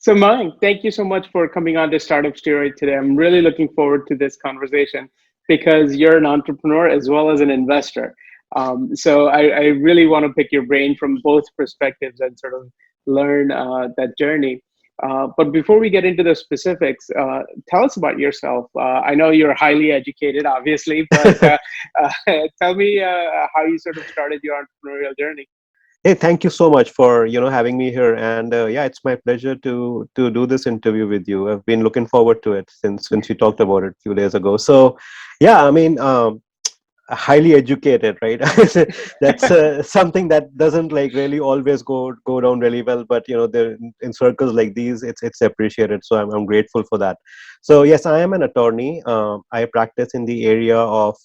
So, Mayank, thank you so much for coming on to Startup Steroid today. I'm really looking forward to this conversation because you're an entrepreneur as well as an investor. So I really want to pick your brain from both perspectives and sort of learn that journey. But before we get into the specifics, tell us about yourself. I know you're highly educated, obviously, but tell me how you sort of started your entrepreneurial journey. Hey, thank you so much for having me here, and yeah, it's my pleasure to do this interview with you. I've been looking forward to it since we talked about it a few days ago. So, yeah, I mean, highly educated, right? That's something that doesn't like really always go down really well, but there in circles like these, it's appreciated. So I'm grateful for that. So yes, I am an attorney. I practice in the area of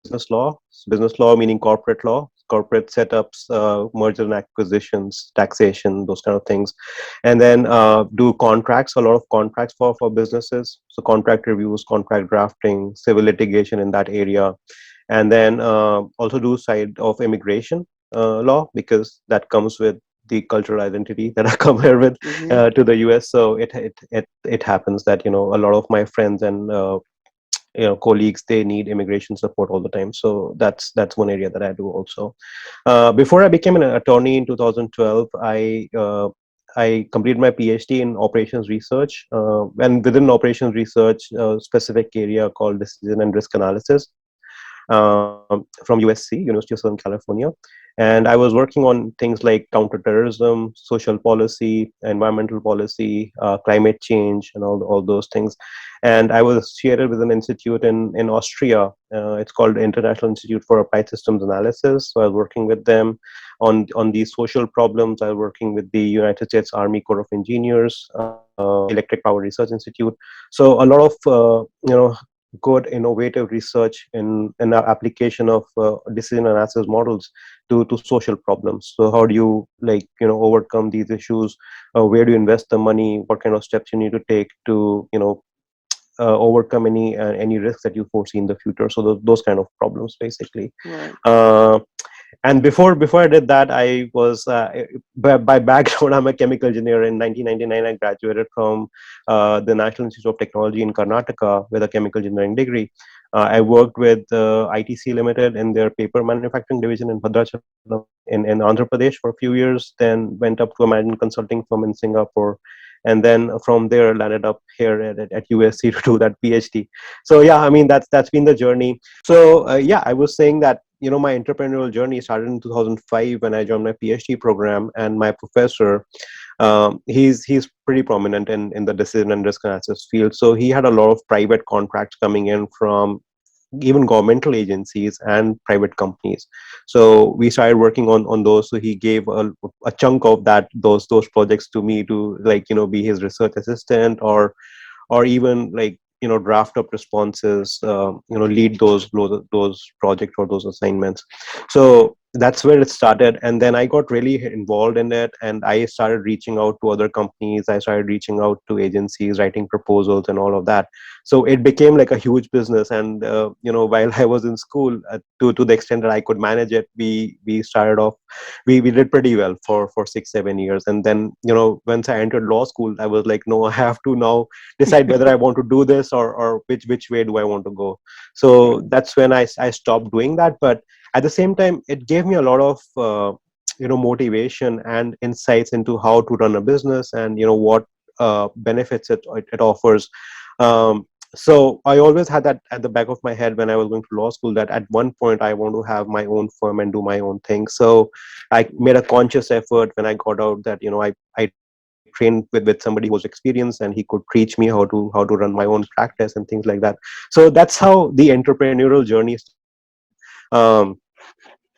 business law. Business law meaning corporate law, corporate setups, merger and acquisitions, taxation, those kind of things, and then do contracts, a lot of contracts for businesses. So contract reviews, contract drafting, civil litigation in that area, and then also do side of immigration law, because that comes with the cultural identity that I come here with Hmm. to the US. So it happens that a lot of my friends and colleagues, they need immigration support all the time. So that's one area that I do also. Before I became an attorney in 2012, I completed my PhD in operations research, and within operations research, a specific area called decision and risk analysis, from USC, University of Southern California. And I was working on things like counterterrorism, social policy, environmental policy, climate change, and all those things. And I was associated with an institute in Austria. It's called International Institute for Applied Systems Analysis. So I was working with them on these social problems. I was working with the United States Army Corps of Engineers, Electric Power Research Institute. So a lot of good innovative research in our application of decision analysis models to social problems. So how do you overcome these issues? Where do you invest the money? What kind of steps you need to take to overcome any risks that you foresee in the future? So those kind of problems basically. Right. uh, and before I did that, I was by background, I'm a chemical engineer. In 1999 I graduated from the National Institute of Technology in Karnataka with a chemical engineering degree. I worked with ITC Limited in their paper manufacturing division in Bhadrachalam in Andhra Pradesh for a few years, then went up to a management consulting firm in Singapore, and then from there landed up here at USC to do that PhD. So yeah, I mean, that's been the journey. So yeah, I was saying that my entrepreneurial journey started in 2005 when I joined my PhD program, and my professor, he's pretty prominent in the decision and risk analysis field. So he had a lot of private contracts coming in from even governmental agencies and private companies. So we started working on those. So he gave a chunk of those projects to me to be his research assistant, or even draft up responses, lead those projects or those assignments. So that's where it started, and then I got really involved in it, and I started reaching out to other companies. I started reaching out to agencies, writing proposals and all of that. So it became like a huge business. And while I was in school, to the extent that I could manage it, we started off, we did pretty well for 6-7 years. And then once I entered law school, I was like, no, I have to now decide whether I want to do this, or which way do I want to go. So Right. that's when I stopped doing that. But at the same time, it gave me a lot of motivation and insights into how to run a business, and what benefits it offers. So I always had that at the back of my head when I was going to law school, that at one point I want to have my own firm and do my own thing. So I made a conscious effort when I got out that I trained with somebody who was experienced, and he could teach me how to run my own practice and things like that. So that's how the entrepreneurial journey started.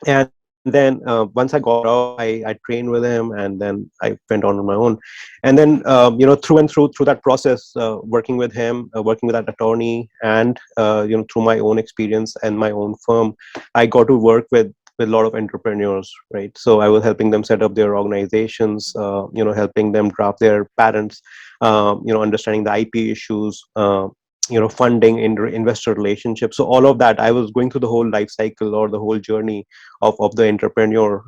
And then once I got out, I trained with him, and then I went on my own. And then through that process, working with him, working with that attorney, and through my own experience and my own firm, I got to work with a lot of entrepreneurs, right? So I was helping them set up their organizations, helping them draft their patents, understanding the IP issues, funding, investor relationships. So all of that, I was going through the whole life cycle or the whole journey of the entrepreneur,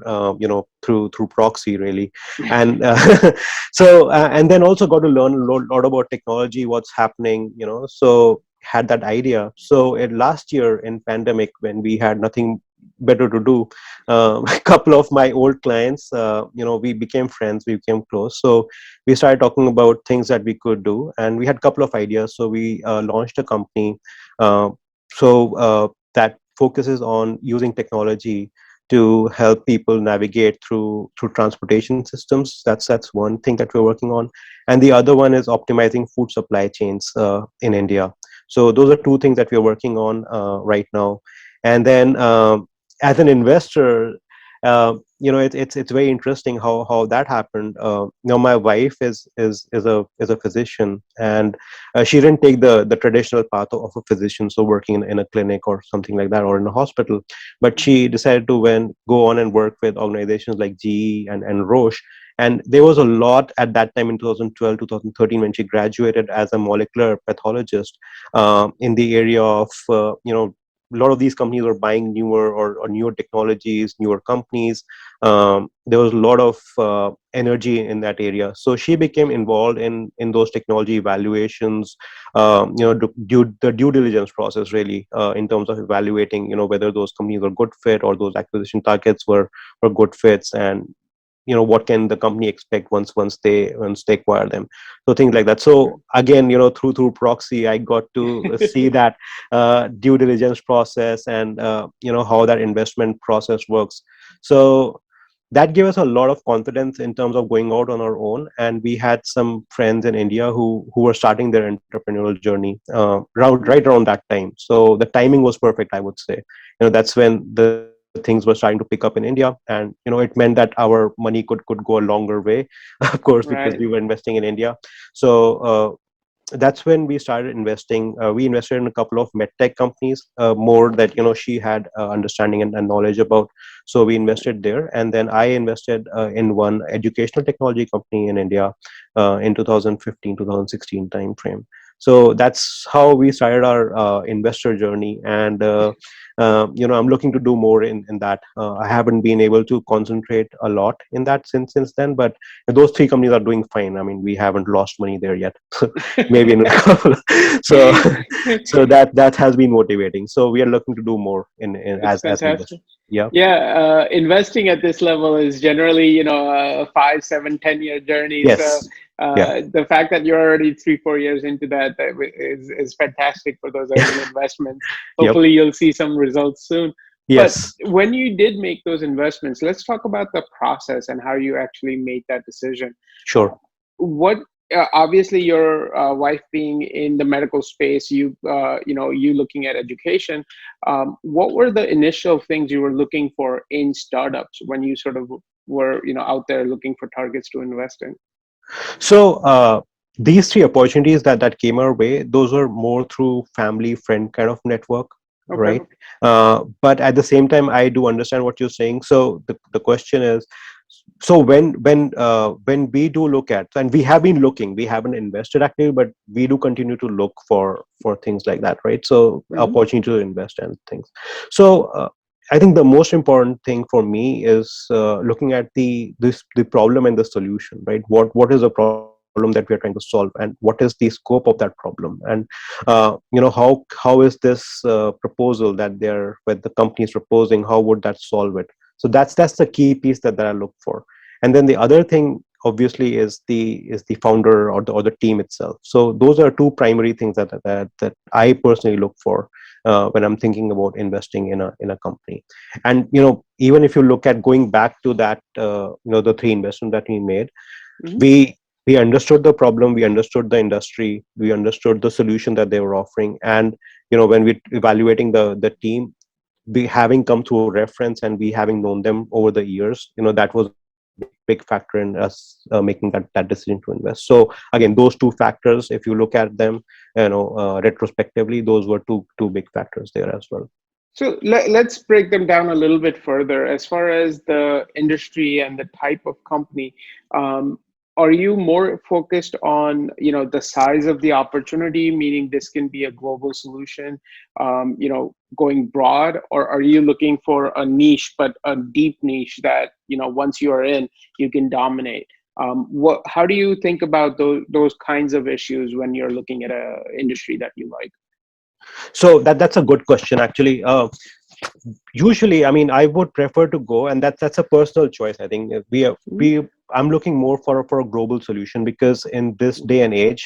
through proxy really. And and then also got to learn a lot about technology, what's happening, so had that idea. So last year in pandemic, when we had nothing better to do, a couple of my old clients, we became friends, we became close. So we started talking about things that we could do, and we had a couple of ideas. So we launched a company, uh, that focuses on using technology to help people navigate through transportation systems. That's one thing that we're working on, and the other one is optimizing food supply chains in India. So those are two things that we're working on right now. And then as an investor, it's very interesting how that happened. My wife is a physician, and she didn't take the traditional path of a physician, so working in a clinic or something like that, or in a hospital. But she decided to go on and work with organizations like GE and Roche. And there was a lot at that time in 2012 2013 when she graduated as a molecular pathologist, in the area of a lot of these companies were buying newer or newer technologies, newer companies. There was a lot of energy in that area. So she became involved in those technology evaluations, the due diligence process really, in terms of evaluating, whether those companies were good fit or those acquisition targets were good fits, and what can the company expect once they acquire them. So things like that. So again, through proxy, I got to see that due diligence process, and how that investment process works. So that gave us a lot of confidence in terms of going out on our own. And we had some friends in India who were starting their entrepreneurial journey right around that time. So the timing was perfect, I would say. That's when the things were starting to pick up in India, and it meant that our money could go a longer way, of course, because Right. we were investing in India. So that's when we started investing. We invested in a couple of medtech companies, more that she had understanding and knowledge about. So we invested there, and then I invested in one educational technology company in India in 2015 2016 time frame. So that's how we started our investor journey. And I'm looking to do more in that. I haven't been able to concentrate a lot in that since then, but those three companies are doing fine. I mean, we haven't lost money there yet. Maybe in a couple. So that has been motivating. So we are looking to do more in That's as we invest. fantastic. Yeah. Yeah, investing at this level is generally, a 5, 7, 10 year journey. So Yes. Yeah. the fact that you're already 3, 4 years into that is fantastic for those early investments. Yep. Hopefully, you'll see some results soon. But Yes. when you did make those investments, let's talk about the process and how you actually made that decision. Uh, Sure. what Obviously your wife being in the medical space, you looking at education, what were the initial things you were looking for in startups when you sort of were out there looking for targets to invest in? So these three opportunities that came our way, those were more through family friend kind of network, Okay. right? But at the same time, I do understand what you're saying. So the question is, so when we do look at, and we have been looking, we haven't invested actively, but we do continue to look for things like that, right? So Hmm. opportunity to invest and things. So I think the most important thing for me is looking at the problem and the solution, right? What is the problem that we are trying to solve, and what is the scope of that problem, and how is this proposal that the company is proposing, how would that solve it? So that's the key piece that I look for. And then the other thing obviously is the founder or the team itself. So those are two primary things that I personally look for when I'm thinking about investing in a company. And even if you look at going back to that, the three investments that we made, Hmm. we understood the problem, we understood the industry, we understood the solution that they were offering. And when we evaluating the team, we having come through reference and we having known them over the years, that was a big factor in us making that decision to invest. So again, those two factors, if you look at them, retrospectively, those were two big factors there as well. So let's break them down a little bit further as far as the industry and the type of company. Um, are you more focused on, the size of the opportunity, meaning this can be a global solution, going broad, or are you looking for a niche, but a deep niche that, once you are in, you can dominate? How do you think about those kinds of issues when you're looking at a industry that you like? So that's a good question, actually. Usually, I mean, I would prefer to go, and that's a personal choice. I think Mhm. we I'm looking more for a global solution, because in this day and age,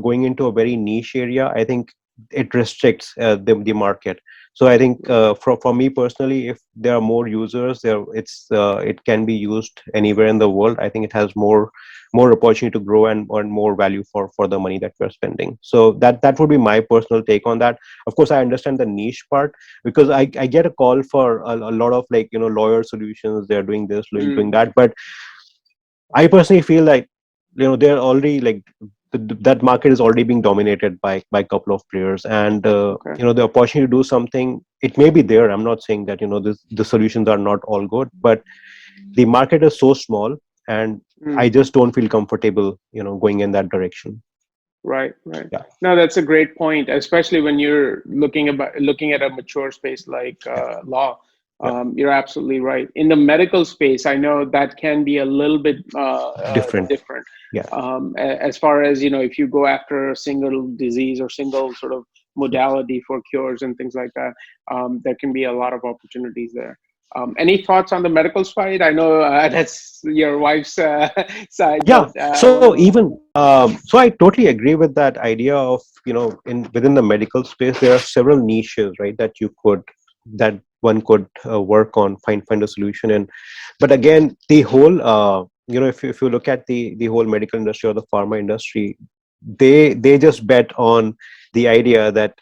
going into a very niche area, I think it restricts the market. So I think, Right. for me personally, if there are more users there, it can be used anywhere in the world. I think it has more opportunity to grow and earn more value for the money that we're spending. So that would be my personal take on that. Of course, I understand the niche part, because I get a call for a lot of, like, lawyer solutions. They're doing this, doing Mm, that, but I personally feel like, they're already, like, that market is already being dominated by a couple of players, and okay. the opportunity to do something, it may be there. I'm not saying that, the solutions are not all good, but the market is so small, and I Mm. just don't feel comfortable, going in that direction. Right, right. Yeah, No, that's a great point, especially when you're looking at a mature space like yeah, law. yeah. You're absolutely right. In the medical space, I know that can be a little bit Different. different. Yeah. As far as, if you go after a single disease or single sort of Yes. modality for cures and things like that, there can be a lot of opportunities there. Any thoughts on the medical side? I know that's your wife's side, Yeah. but So even, so I totally agree with that idea of, in within the medical space, there are several niches, right, that one could work on, find a solution in. But again, the whole, if you look at the whole medical industry or the pharma industry, they just bet on the idea that,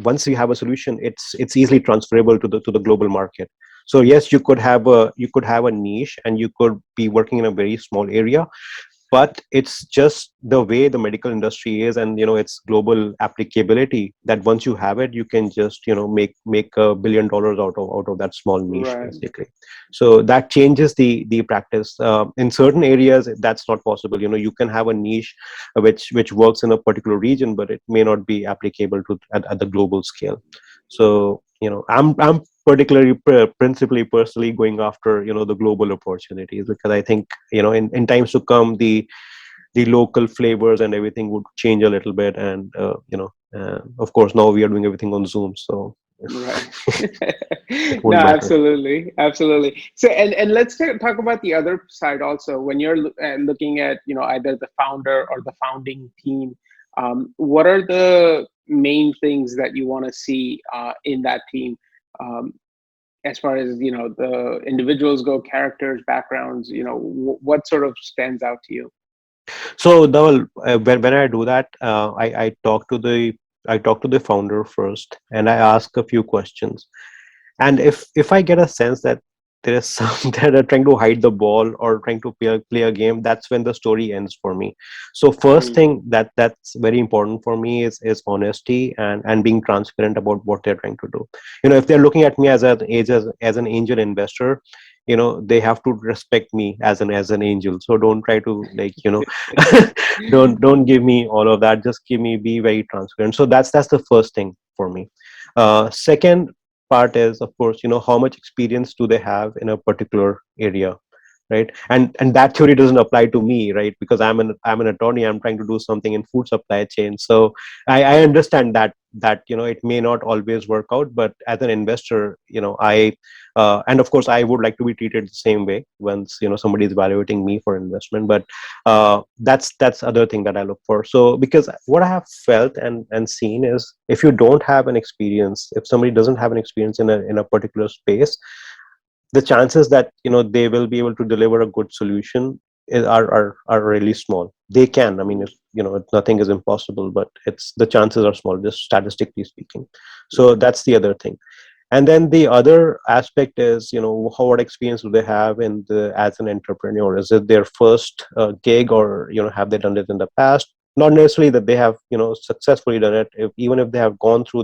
once you have a solution, it's easily transferable to the global market. So yes, you could have a niche, and you could be working in a very small area, but it's just the way the medical industry is, and its global applicability, that once you have it, you can just, make $1 billion out of that small niche, right. basically. So that changes the practice. In certain areas, that's not possible. You can have a niche, which works in a particular region, but it may not be applicable at the global scale. So, I'm particularly, principally, personally going after, the global opportunities, because I think, in times to come, the local flavors and everything would change a little bit, and of course, now we are doing everything on Zoom, so Right. it No, won't matter. absolutely, absolutely. So, and let's talk about the other side also. When you're looking at, either the founder or the founding team, what are the main things that you want to see in that team, um, as far as, the individuals go, characters, backgrounds? What sort of stands out to you? So, Dhaval, when I do that, I talk to the founder first, and I ask a few questions. And if I get a sense that there is some that are trying to hide the ball or trying to play a game, that's when the story ends for me. So first Mm, thing that's very important for me is honesty, and being transparent about what they're trying to do. If they're looking at me as an angel investor, they have to respect me as an angel. So don't try to, like, don't give me all of that. Just be very transparent. So that's the first thing for me. Second part is, of course, how much experience do they have in a particular area, right? And that theory doesn't apply to me, right? Because I'm an attorney. I'm trying to do something in food supply chain. So I understand that it may not always work out, but as an investor, I and of course, I would like to be treated the same way once, somebody is evaluating me for investment. But that's other thing that I look for. So, because what I have felt and seen is, if you don't have an experience, if somebody doesn't have an experience in a particular space, the chances that, they will be able to deliver a good solution are really small. They can, I mean, mm, if, nothing is impossible, but it's the chances are small, just statistically speaking. So right. that's the other thing. And then the other aspect is, what experience do they have as an entrepreneur? Is it their first gig, or have they done it in the past? Not necessarily that they have, successfully done it. Even if they have gone through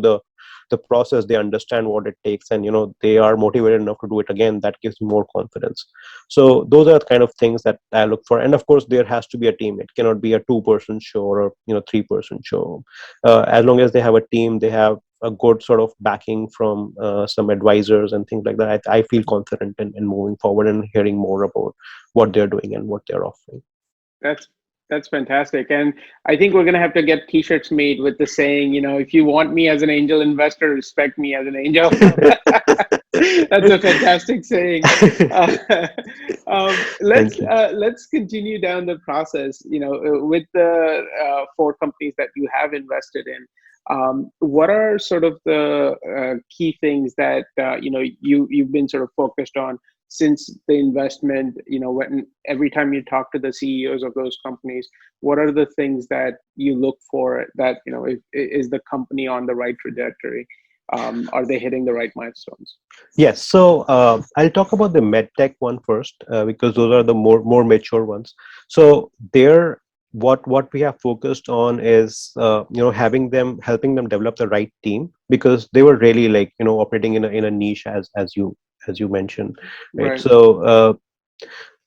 the process, they understand what it takes, and they are motivated enough to do it again, that gives me more confidence. So those are the kind of things that I look for. And of course there has to be a team. It cannot be a 2-person show or a 3-person show. As long as they have a team, they have a good sort of backing from some advisors and things like that, I feel confident in moving forward and hearing more about what they're doing and what they're offering. That's that's fantastic. And I think we're gonna have to get t-shirts made with the saying, if you want me as an angel investor, respect me as an angel. That's a fantastic saying. Uh, Thank you. let's continue down the process. With the 4 companies that you have invested in, what are sort of the key things that you've been sort of focused on since the investment? When every time you talk to the CEOs of those companies, what are the things that you look for that is the company on the right trajectory? Are they hitting the right milestones? Yes, so I'll talk about the medtech one first, because those are the more mature ones. So there, what we have focused on is helping them develop the right team, because they were really like operating in a niche, as you mentioned, right? Right. So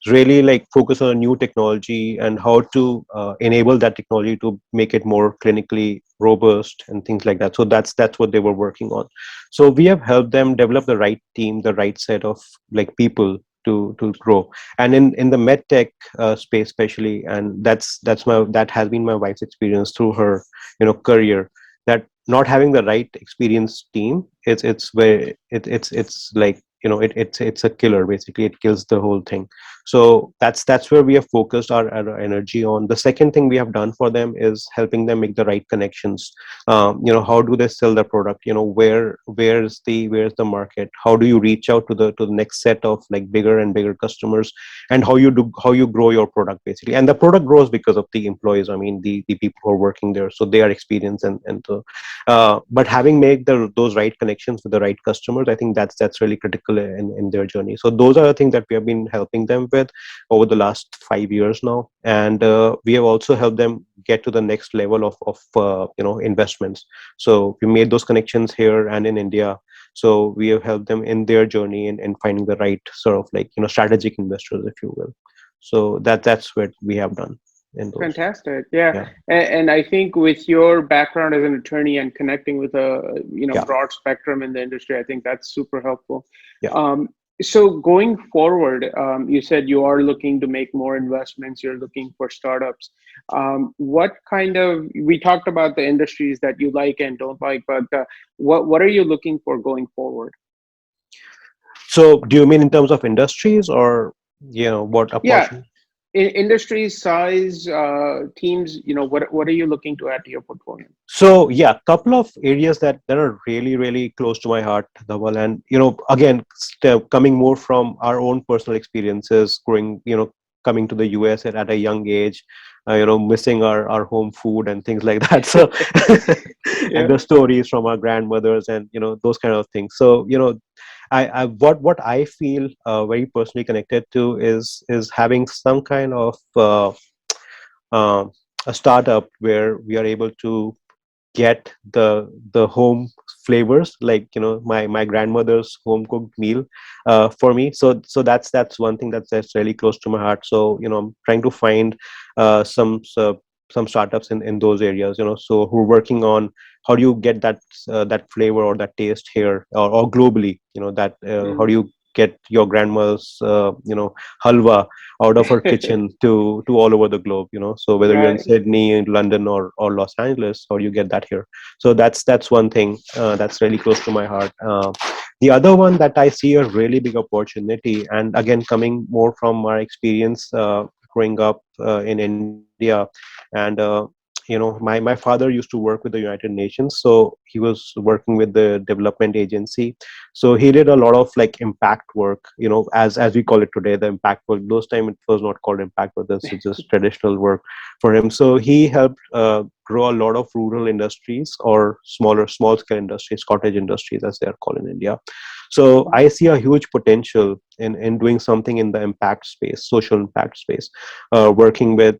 really like focus on a new technology and how to enable that technology to make it more clinically robust and things like that. So that's what they were working on. So we have helped them develop the right team, the right set of like people to grow. And in the med tech space especially, and that has been my wife's experience through her career, that not having the right experienced team, it's like it's a killer. Basically it kills the whole thing. So that's where we have focused our energy on. The second thing we have done for them is helping them make the right connections. How do they sell the product? Where's the market? How do you reach out to the next set of like bigger and bigger customers? And how you grow your product basically. And the product grows because of the employees. I mean the people who are working there, so they are experienced, but having made those right connections with the right customers, I think that's really critical in their journey. So those are the things that we have been helping them with over the last 5 years now. And we have also helped them get to the next level of investments. So we made those connections here and in India. So we have helped them in their journey in finding the right sort of like strategic investors, if you will. So that's what we have done in those. Fantastic. Yeah. Yeah. And I think with your background as an attorney and connecting with a Yeah. broad spectrum in the industry, I think that's super helpful. Yeah. So going forward, you said you are looking to make more investments, you're looking for startups. We talked about the industries that you like and don't like, but what are you looking for going forward? So do you mean in terms of industries, or what Yeah, opportunity? industry size, teams, what are you looking to add to your portfolio? So yeah, couple of areas that are really really close to my heart, Dhaval. And again, coming more from our own personal experiences, growing, coming to the US at a young age, missing our home food and things like that. So and Yeah. the stories from our grandmothers and those kind of things. So what I feel very personally connected to is having some kind of uh, a startup where we are able to get the home flavors, like my grandmother's home cooked meal for me. So that's one thing that's really close to my heart. So I'm trying to find some startups in those areas, so who are working on how do you get that flavor or that taste here, or globally, that how do Mm. you get your grandma's halwa out of her kitchen to all over the globe. So whether you're in Right. Sydney, London, or Los Angeles, how do you get that here? So that's one thing that's really close to my heart. The other one that I see a really big opportunity, and again coming more from our experience growing up in India, and my father used to work with the United Nations, so he was working with the development agency So he did a lot of like impact work, as we call it today, the impact work. Those time it was not called impact work, this is just traditional work for him. So he helped grow a lot of rural industries, or small scale industries, cottage industries as they are called in India. So I see a huge potential in doing something in the impact space, social impact space, working with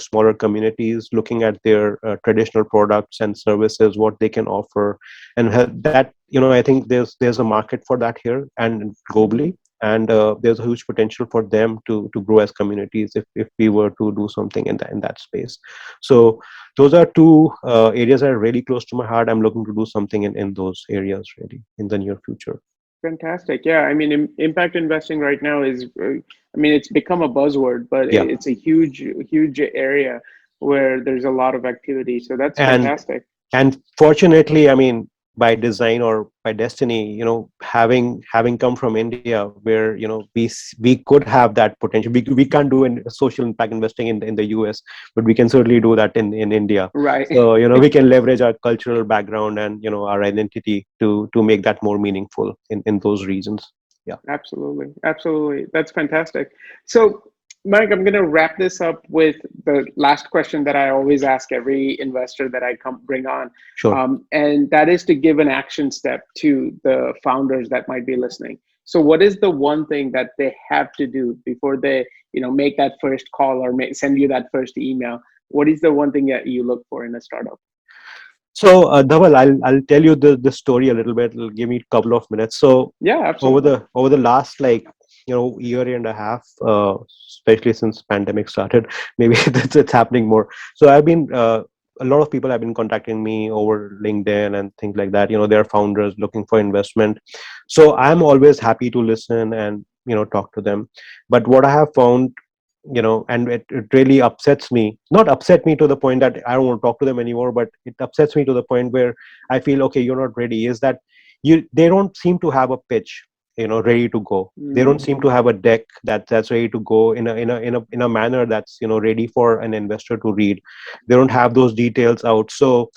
smaller communities, looking at their traditional products and services, what they can offer, and that, I think there's a market for that here and globally, and there's a huge potential for them to grow as communities if we were to do something in that space. So those are two areas that are really close to my heart. I'm looking to do something in those areas really in the near future. Fantastic. Yeah, I mean, impact investing right now is, I mean, it's become a buzzword, but Yeah. it's a huge area where there's a lot of activity. So that's and fantastic. and fortunately, I mean, by design or by destiny, having come from India, where we could have that potential. We can't do in social impact investing in the US, but we can certainly do that in India. Right. So we can leverage our cultural background and our identity to make that more meaningful in those regions. Yeah. Absolutely. Absolutely. That's fantastic. So, Mike, I'm going to wrap this up with the last question that I always ask every investor that I come bring on. Sure. And that is to give an action step to the founders that might be listening. So what is the one thing that they have to do before they, make that first call or send you that first email? What is the one thing that you look for in a startup? So, Dhaval, I'll tell you the story a little bit. It'll give me a couple of minutes. So, Yeah, over absolutely. the last year and a half, especially since pandemic started, maybe it's happening more. So, I've been a lot of people have been contacting me over LinkedIn and things like that. They're founders looking for investment. So, I'm always happy to listen and talk to them. But what I have found, and it really upsets me, not upset me to the point that I don't want to talk to them anymore, but it upsets me to the point where I feel, okay, you're not ready, is that they don't seem to have a pitch ready to go. They don't Mm. seem to have a deck that's ready to go in a manner that's ready for an investor to read. They don't have those details out. So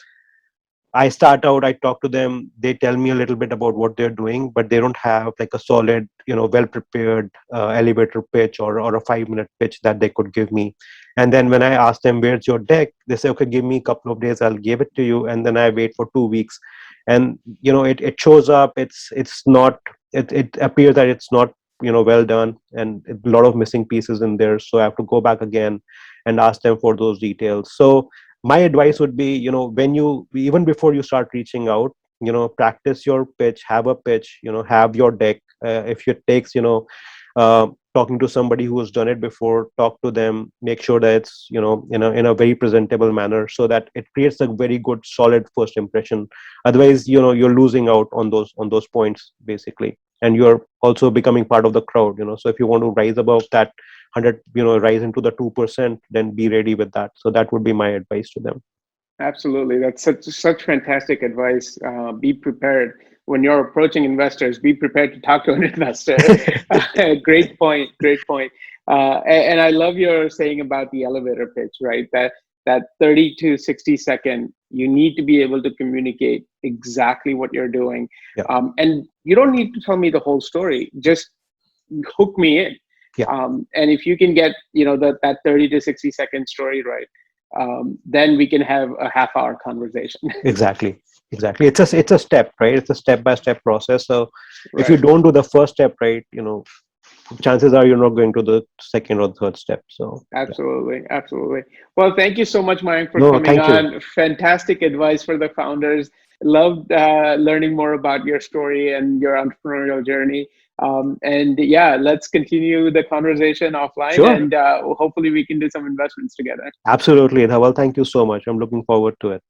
I start out, I talk to them, they tell me a little bit about what they're doing, but they don't have like a solid, well prepared elevator pitch or a 5-minute pitch that they could give me. And then when I ask them, where's your deck? They say, okay, give me a couple of days, I'll give it to you. And then I wait for 2 weeks. And, it shows up, it's not, it appears that it's not, well done, and a lot of missing pieces in there. So I have to go back again and ask them for those details. So my advice would be, when you, even before you start reaching out, practice your pitch, have a pitch, have your deck. If it takes, talking to somebody who has done it before, talk to them, make sure that it's, in a very presentable manner, so that it creates a very good solid first impression. Otherwise, you're losing out on those points basically, and you're also becoming part of the crowd. So if you want to rise above that 100, rise into the 2%, then be ready with that. So that would be my advice to them. Absolutely. That's such fantastic advice. Be prepared when you're approaching investors. Be prepared to talk to an investor. Great point. Great point. And I love your saying about the elevator pitch, right? That 30 to 60 second, you need to be able to communicate exactly what you're doing. Yeah. And you don't need to tell me the whole story. Just hook me in. Yeah. And if you can get, that 30 to 60-second story right, then we can have a half-hour conversation. Exactly. It's a step, right? It's a step-by-step process. So if you Right. don't do the first step right, chances are you're not going to the second or third step. So yeah. Absolutely. Absolutely. Well, thank you so much, Mayank, for No, coming thank you. on. Fantastic advice for the founders. Loved learning more about your story and your entrepreneurial journey. And yeah, let's continue the conversation offline, Sure. and hopefully we can do some investments together. Absolutely. Well, thank you so much. I'm looking forward to it.